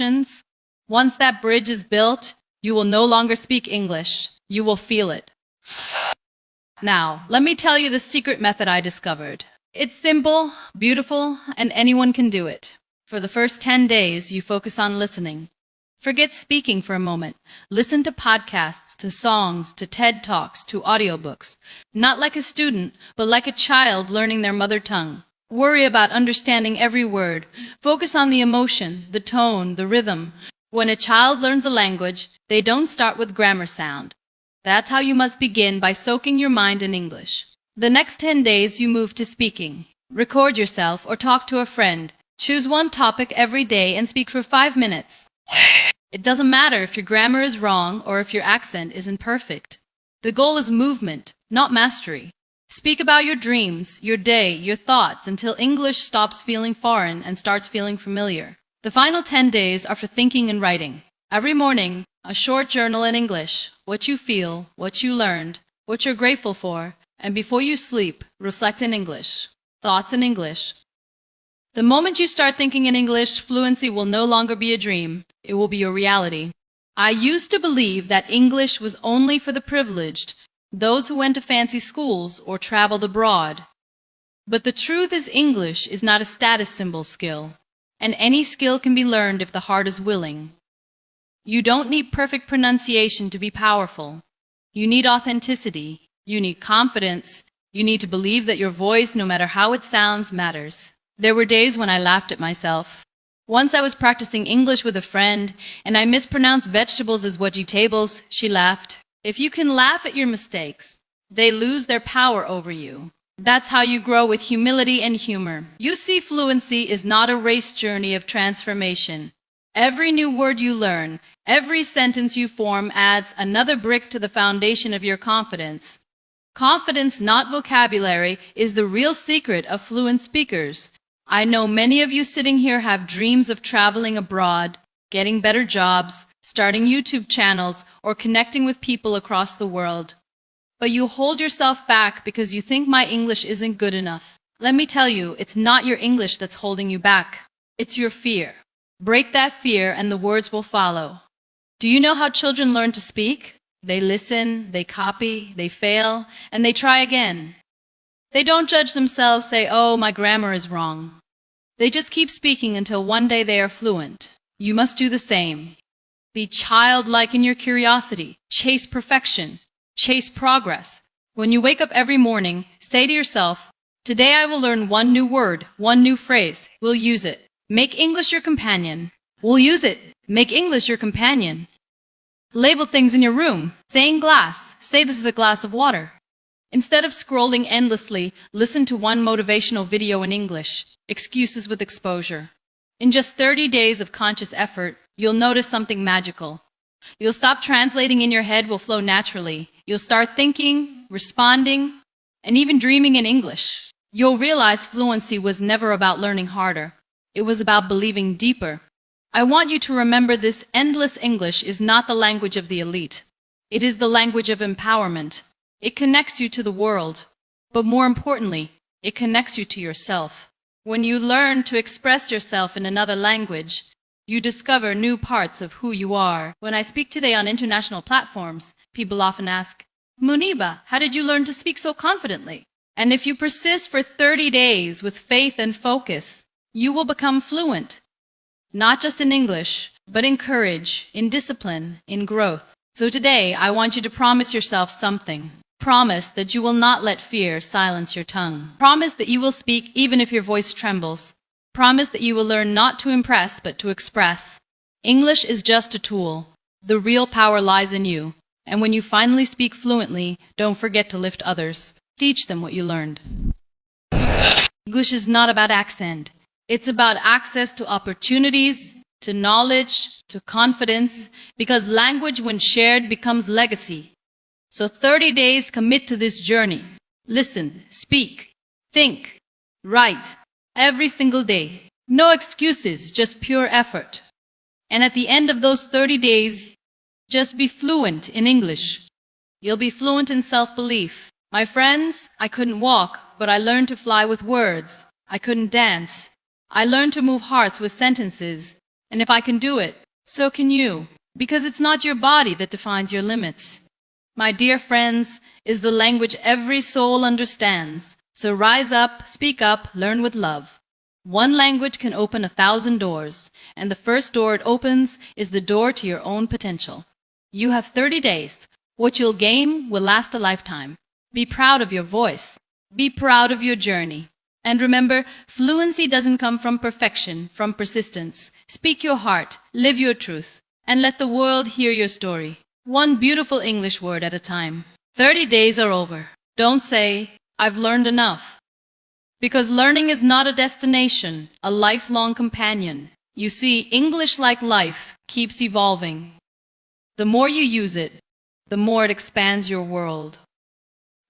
emotions. Once that bridge is built, you will no longer speak English. You will feel it. Now, let me tell you the secret method I discovered. It's simple, beautiful, and anyone can do it. For the first 10 days, you focus on listening. Forget speaking for a moment. Listen to podcasts, to songs, to TED Talks, to audiobooks. Not like a student, but like a child learning their mother tongue. Worry about understanding every word. Focus on the emotion, the tone, the rhythm. When a child learns a language, they don't start with grammar sound. That's how you must begin, by soaking your mind in English. The next 10 days you move to speaking. Record yourself or talk to a friend. Choose one topic every day and speak for 5 minutes. It doesn't matter if your grammar is wrong or if your accent isn't perfect. The goal is movement, not mastery. Speak about your dreams, your day, your thoughts until English stops feeling foreign and starts feeling familiar. The final 10 days are for thinking and writing. Every morning, a short journal in English. What you feel, what you learned, what you're grateful for, and before you sleep, reflect in English. Thoughts in English. The moment you start thinking in English, fluency will no longer be a dream. It will be a reality. I used to believe that English was only for the privileged, those who went to fancy schools or traveled abroad. But the truth is, English is not a status symbol skill, and any skill can be learned if the heart is willing. You don't need perfect pronunciation to be powerful. You need authenticity. You need confidence. You need to believe that your voice, no matter how it sounds, matters. There were days when I laughed at myself. Once I was practicing English with a friend, and I mispronounced vegetables as vegetables. She laughed. If you can laugh at your mistakes, they lose their power over you. That's how you grow, with humility and humor. You see, fluency is not a race journey of transformation. Every new word you learn, every sentence you form adds another brick to the foundation of your confidence. Confidence, not vocabulary, is the real secret of fluent speakers. I know many of you sitting here have dreams of traveling abroad, getting better jobs, starting YouTube channels, or connecting with people across the world. But you hold yourself back because you think my English isn't good enough. Let me tell you, it's not your English that's holding you back. It's your fear. Break that fear and the words will follow. Do you know how children learn to speak? They listen, they copy, they fail, and they try again. They don't judge themselves, say, "Oh, my grammar is wrong." They just keep speaking until one day they are fluent. You must do the same. Be childlike in your curiosity. Chase perfection. Chase progress. When you wake up every morning, say to yourself, "Today I will learn one new word, one new phrase. We'll use it." Make English your companion. We'll use it. Make English your companion. Label things in your room. Saying glass. Say this is a glass of water. Instead of scrolling endlessly, listen to one motivational video in English. Excuses with exposure. In just 30 days of conscious effort, you'll notice something magical. You'll stop translating in your head, will flow naturally. You'll start thinking, responding, and even dreaming in English. You'll realize fluency was never about learning harder. It was about believing deeper. I want you to remember this: endless English is not the language of the elite. It is the language of empowerment. It connects you to the world, but more importantly, it connects you to yourself. When you learn to express yourself in another language, you discover new parts of who you are. When I speak today on international platforms, people often ask, "Muniba, how did you learn to speak so confidently?" And if you persist for 30 days with faith and focus, you will become fluent. Not just in English, but in courage, in discipline, in growth. So today, I want you to promise yourself something. Promise that you will not let fear silence your tongue. Promise that you will speak even if your voice trembles. Promise that you will learn not to impress, but to express. English is just a tool. The real power lies in you. And when you finally speak fluently, don't forget to lift others. Teach them what you learned. English is not about accent. It's about access to opportunities, to knowledge, to confidence, because language, when shared, becomes legacy. So 30 days, commit to this journey. Listen, speak, think, write, every single day. No excuses, just pure effort. And at the end of those 30 days, just be fluent in English. You'll be fluent in self-belief. My friends, I couldn't walk, but I learned to fly with words. I couldn't dance. I learned to move hearts with sentences. And if I can do it, so can you. Because it's not your body that defines your limits. My dear friends, is the language every soul understands. So rise up, speak up, learn with love. One language can open 1,000 doors, and the first door it opens is the door to your own potential. You have 30 days. What you'll gain will last a lifetime. Be proud of your voice. Be proud of your journey. And remember, fluency doesn't come from perfection, from persistence. Speak your heart, live your truth, and let the world hear your story. One beautiful English word at a time. 30 days are over. Don't say, I've learned enough. Because learning is not a destination, a lifelong companion. You see, English, like life, keeps evolving. The more you use it, the more it expands your world.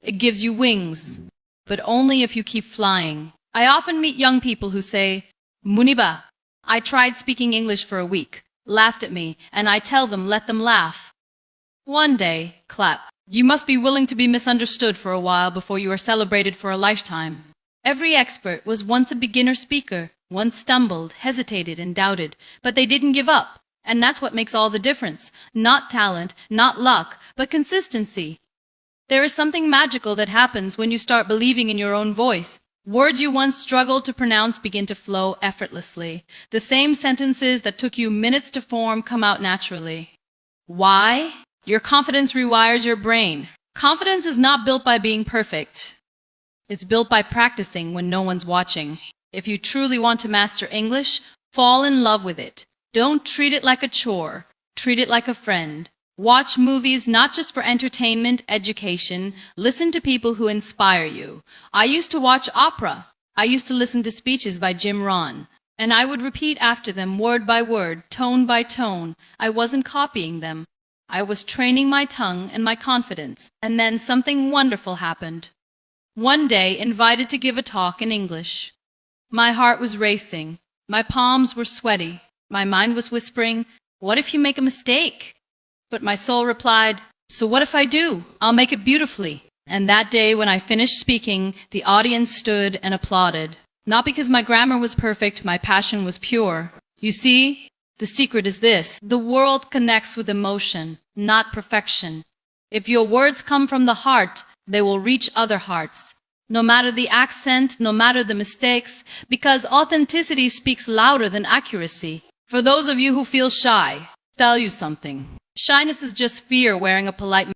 It gives you wings, but only if you keep flying. I often meet young people who say, Muniba, I tried speaking English for a week, laughed at me, and I tell them, let them laugh. One day, clap. You must be willing to be misunderstood for a while before you are celebrated for a lifetime. Every expert was once a beginner speaker, once stumbled, hesitated, and doubted, but they didn't give up. And that's what makes all the difference. Not talent, not luck, but consistency. There is something magical that happens when you start believing in your own voice. Words you once struggled to pronounce begin to flow effortlessly. The same sentences that took you minutes to form come out naturally. Why? Your confidence rewires your brain. Confidence is not built by being perfect. It's built by practicing when no one's watching. If you truly want to master English, fall in love with it. Don't treat it like a chore. Treat it like a friend. Watch movies not just for entertainment, education. Listen to people who inspire you. I used to watch opera. I used to listen to speeches by Jim Rohn. And I would repeat after them word by word, tone by tone. I wasn't copying them. I was training my tongue and my confidence. And then something wonderful happened. One day, invited to give a talk in English. My heart was racing. My palms were sweaty. My mind was whispering, what if you make a mistake? But my soul replied, so what if I do? I'll make it beautifully. And that day when I finished speaking, the audience stood and applauded. Not because my grammar was perfect, my passion was pure. You see, the secret is this. The world connects with emotion, not perfection. If your words come from the heart, they will reach other hearts. No matter the accent, no matter the mistakes, because authenticity speaks louder than accuracy. For those of you who feel shy, I'll tell you something. Shyness is just fear wearing a polite